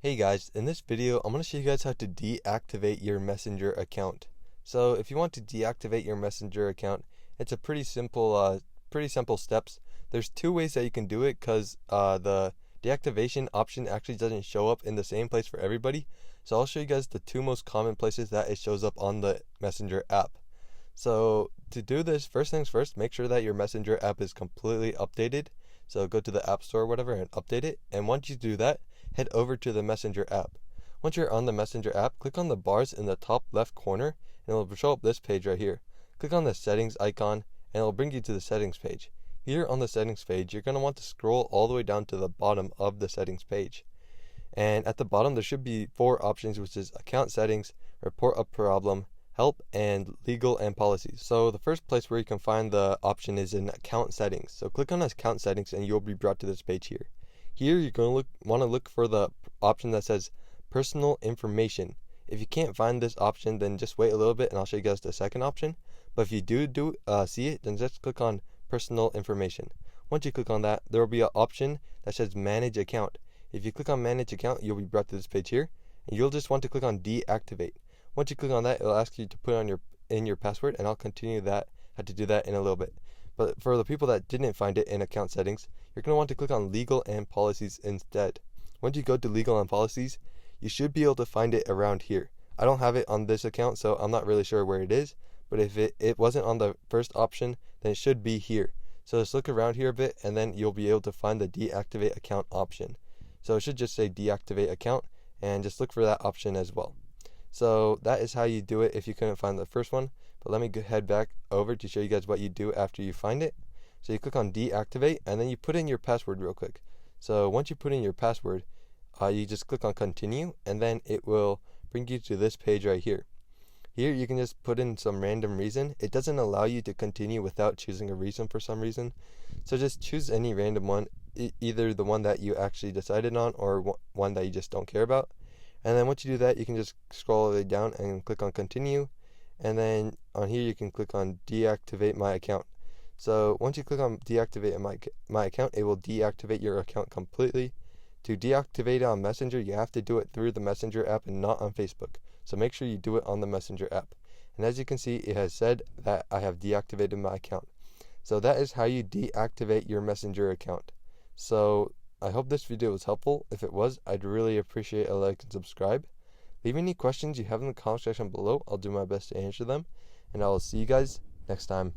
Hey guys, in this video I'm going to show you guys how to deactivate your Messenger account. So if you want to deactivate your Messenger account, it's a pretty simple steps. There's two ways that you can do it because the deactivation option actually doesn't show up in the same place for everybody. So I'll show you guys the two most common places that it shows up on the Messenger app. So to do this, first things first, make sure that your Messenger app is completely updated. So go to the App Store or whatever and update it. And once you do that, head over to the Messenger app. Once you're on the Messenger app, click on the bars in the top left corner and it will show up this page right here. Click on the settings icon and it will bring you to the settings page. Here on the settings page, you're going to want to scroll all the way down to the bottom of the settings page. And at the bottom, there should be four options, which is account settings, report a problem, help, and legal and policies. So the first place where you can find the option is in account settings. So click on account settings and you'll be brought to this page here. Here you're going to want to look for the option that says personal information. If you can't find this option, then just wait a little bit and I'll show you guys the second option. But if you do see it, then just click on personal information. Once you click on that, there will be an option that says manage account. If you click on manage account, you'll be brought to this page here and you'll just want to click on deactivate. Once you click on that, it'll ask you to put on your password, and I'll continue how to do that in a little bit. But for the people that didn't find it in account settings, you're going to want to click on legal and policies instead. Once you go to legal and policies, you should be able to find it around here. I don't have it on this account, so I'm not really sure where it is, but if it wasn't on the first option, then it should be here. So just look around here a bit and then you'll be able to find the deactivate account option. So it should just say deactivate account and just look for that option as well. So that is how you do it if you couldn't find the first one. But let me head back over to show you guys what you do after you find it. So you click on deactivate and then you put in your password real quick. So once you put in your password, you just click on continue and then it will bring you to this page right here. Here you can just put in some random reason. It doesn't allow you to continue without choosing a reason for some reason. So just choose any random one, either the one that you actually decided on or one that you just don't care about. And then once you do that, you can just scroll all the way down and click on continue. And then on here, you can click on deactivate my account. So once you click on deactivate my account, it will deactivate your account completely. To deactivate it on Messenger, you have to do it through the Messenger app and not on Facebook. So make sure you do it on the Messenger app. And as you can see, it has said that I have deactivated my account. So that is how you deactivate your Messenger account. So I hope this video was helpful. If it was, I'd really appreciate a like and subscribe. Leave any questions you have in the comment section below. I'll do my best to answer them. And I will see you guys next time.